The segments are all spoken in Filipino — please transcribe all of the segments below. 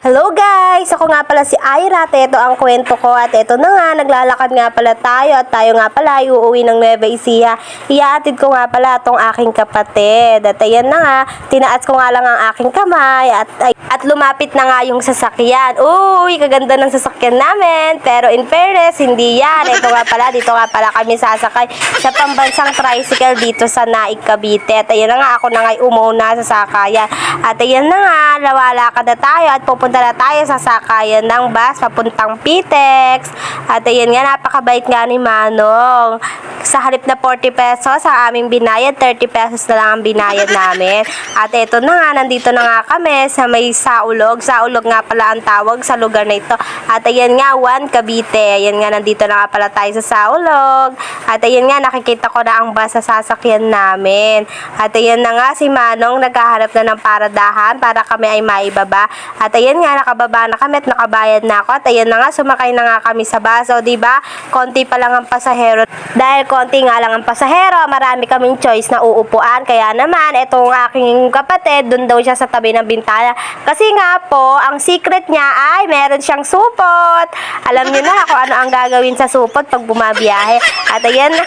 Hello guys! Ako nga pala si Ira at ito ang kwento ko at ito na nga, naglalakad nga pala tayo at tayo nga pala ay uuwi ng Nueva Ecija. Iyaatid ko nga pala itong aking kapatid at ayan na nga, tinaas ko nga lang ang aking kamay at lumapit na nga yung sasakyan. Uy, kaganda ng sasakyan namin, pero in fairness, hindi yan. Ito nga pala, dito nga pala kami sasakay sa pambansang tricycle dito sa Naik, Cavite. At ayan na nga, ako na nga umuna sa sakayan. At ayan na nga, lalakad na tayo at pupunta na tayo sa sakayan ng bus papuntang Pitex. At ayan nga, napakabait nga ni Manong. Sa halip na 40 pesos ang aming binayad, 30 pesos na lang ang binayad namin. At eto na nga, nandito na nga kami sa may Saulog. Saulog nga pala ang tawag sa lugar na ito. At ayan nga, 1 Cavite. Ayan nga, nandito na nga pala tayo sa Saulog. At ayan nga, nakikita ko na ang bus sa sasakyan namin. At ayan na nga, si Manong naghahanap na ng paradahan para kami ay maibaba. At ayan nga, nakababa na kami at nakabayad na ako. At ayan na nga, sumakay na nga kami sa bus. O diba, konti pa lang ang pasahero. Dahil konti nga lang ang pasahero, marami kaming choice na uupuan. Kaya naman, itong aking kapatid, dun daw siya sa tabi ng bintana. Kasi nga po, ang secret niya ay meron siyang supot. Alam niyo na kung ano ang gagawin sa supot pag bumabiyahe. At ayan na.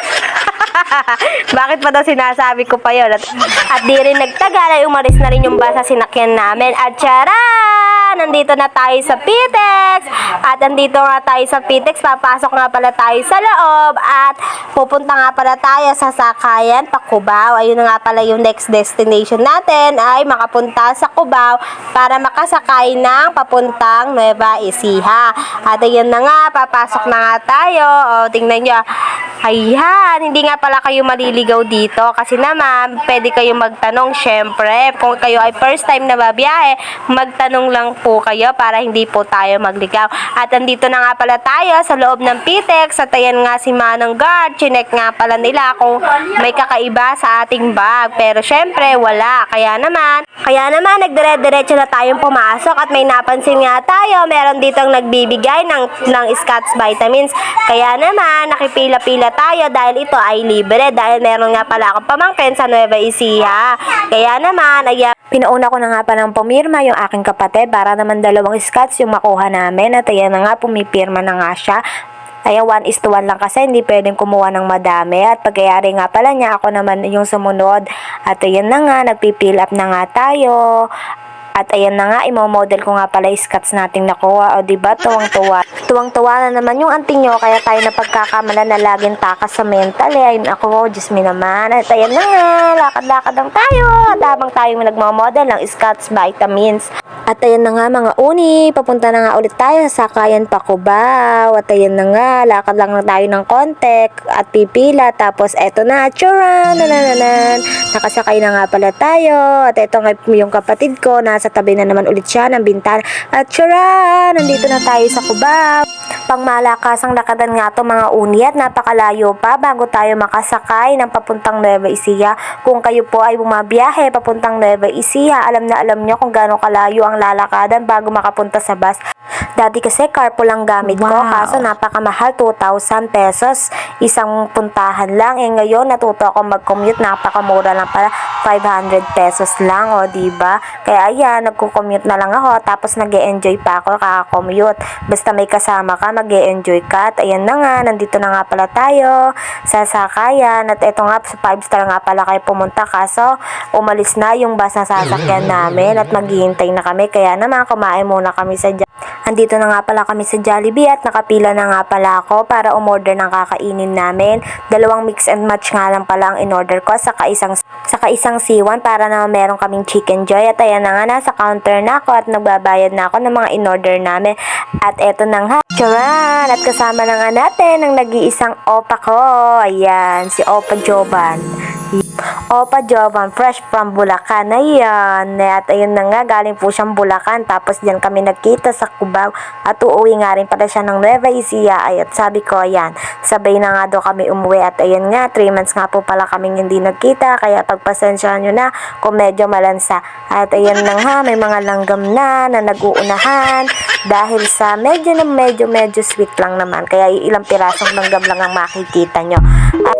Bakit pa daw sinasabi ko pa yun? At di rin nagtagal ay umalis na rin yung bus sa sinakyan namin. At tsaran! Nandito na tayo sa Pitex. At nandito nga tayo sa Pitex. Papasok nga pala tayo sa loob. At pupunta nga pala tayo sa sakayan pa Cubao. Ayun na nga pala yung next destination natin ay makapunta sa Cubao para makasakay ng papuntang Nueva Ecija. At ayun na nga, papasok na nga tayo. O, tingnan nyo. Ayan, hindi nga pala kayo maliligaw dito kasi naman, pwede kayo magtanong syempre. Kung kayo ay first time na babiyahe, magtanong lang po kayo para hindi po tayo magligaw. At andito na nga pala tayo sa loob ng Pitex at ayan nga si Manong Guard. Chinek nga pala nila kung may kakaiba sa ating bag. Pero syempre, wala. Kaya naman, nagdire-diretso na tayong pumasok at may napansin nga tayo. Meron ditong nagbibigay ng Scotch vitamins. Kaya naman, nakipila-pila tayo dahil ito ay libre dahil meron nga pala akong pamangkin sa Nueva Ecija. Kaya naman, pinauna ko na nga palang pumirma yung aking kapatid para naman 2 Scotch yung makuha namin at ayan na nga, pumipirma na nga siya. Ayan, 1:1 lang kasi hindi pwedeng kumuha ng madami at pagkayari nga pala niya, ako naman yung sumunod. At ayan na nga, nagpipill up na nga tayo. At ayan na nga, imo-model ko nga pala yung Scotch nating nakuha. O diba, tuwang-tuwa. Tuwang-tuwa na naman yung auntie nyo, kaya tayo napagkakamalan na laging takas sa mental eh. Ayun ako, Diyos me naman. At ayan na nga, lakad-lakad lang tayo. At habang tayo nagmo-model ng Scotch vitamins. At ayan na nga mga uni, papunta na nga ulit tayo sa sakayan pa Cubao. At ayan na nga, lakad lang na tayo ng kontek at pipila. Tapos eto na, tsuran, nanananan. Nakasakay na nga pala tayo. At eto nga yung kapatid ko, nasa tabi na naman ulit siya ng bintana. At tsuran, nandito na tayo sa Cubao. Pangmalakasang lakadan nga to mga uni at napakalayo pa bago tayo makasakay ng papuntang Nueva Ecija. Kung kayo po ay bumabiyahe papuntang Nueva Ecija, alam na alam nyo kung gaano kalayo ang lalakadan bago makapunta sa bus. Dati kasi carpool lang gamit ko, kaso napakamahal, 2,000 pesos isang puntahan lang. Ngayon natuto ako mag-commute, napakamura lang pala, 500 pesos lang, o diba? Kaya ayan, nagko-commute na lang ako, tapos nag-e-enjoy pa ako kaka-commute. Basta may kasama ka, mag-e-enjoy ka. At ayan na nga, nandito na nga pala tayo sa sakayan. At eto nga, sa 5-star nga pala kayo pumunta, kaso umalis na yung bus na sasakyan namin at maghihintay na kami. Kaya naman, kumain muna kami sa Andito na nga pala kami sa Jollibee at nakapila na nga pala ako para umorder ng kakainin namin. 2 mix and match nga lang pala ang in-order ko, saka isang C1 para na meron kaming chicken joy. At ayan na nga, nasa counter na ako at nagbabayad na ako ng mga in-order namin. At eto na nga, tcharan! At kasama na nga natin ang nag-iisang opa ko. Ayan, si Opa Jovan. Opa Jovan, fresh from Bulacan. Ayan. At ayun na nga, galing po siyang Bulacan. Tapos diyan kami nagkita sa Cubao. At uuwi nga rin pala siya ng Nueva Ecija. Ay, at sabi ko, ayan, sabay na nga daw kami umuwi. At ayun nga, 3 months nga po pala kaming hindi nagkita. Kaya pagpasensyahan nyo na kung medyo malansa. At ayun na nga, may mga langgam na nag-uunahan. Dahil sa medyo sweet lang naman. Kaya ilang pirasong langgam lang ang makikita nyo.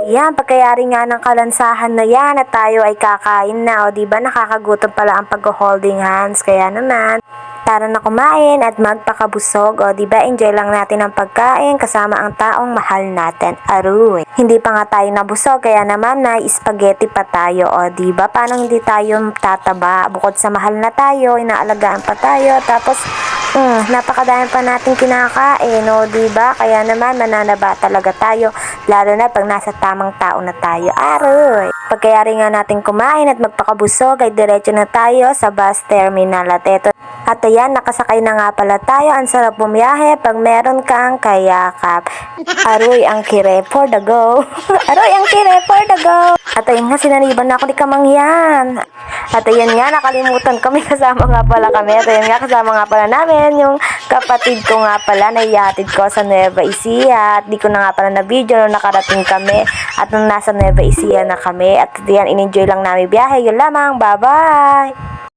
Ayan, pagkayari nga ng kalansahan na yan at tayo ay kakain na. O diba, nakakagutom pala ang pag-holding hands. Kaya naman, Tara na kumain at magpakabusog. O diba, enjoy lang natin ang pagkain kasama ang taong mahal natin. Aruy. Hindi pa nga tayo nabusog, kaya naman na spaghetti pa tayo. O diba, paano hindi tayo tataba? Bukod sa mahal na tayo, inaalagaan pa tayo. Tapos, napakadami pa natin kinakain. O diba, kaya naman mananaba talaga tayo. Lalo na pag nasa tamang tao na tayo. Aruy. Pagkayari nga natin kumain at magpakabusog, ay diretso na tayo sa bus terminal. At ayan, nakasakay na nga pala tayo. Ang sarap bumiyahe pag meron kang kayakap. Aroy ang kire for the go. Aroy ang kire for the go. At ayun nga, sinaniban na ako ni Kamangyan. At ayan nga, nakalimutan kami. Kasama nga pala kami. At ayan nga, kasama nga pala namin yung kapatid ko nga pala na ihatid ko sa Nueva Ecija. At di ko na nga pala na video nung nakarating kami. At nung nasa Nueva Ecija na kami. At diyan, in-enjoy lang namin biyahe. Yun lamang. Bye-bye!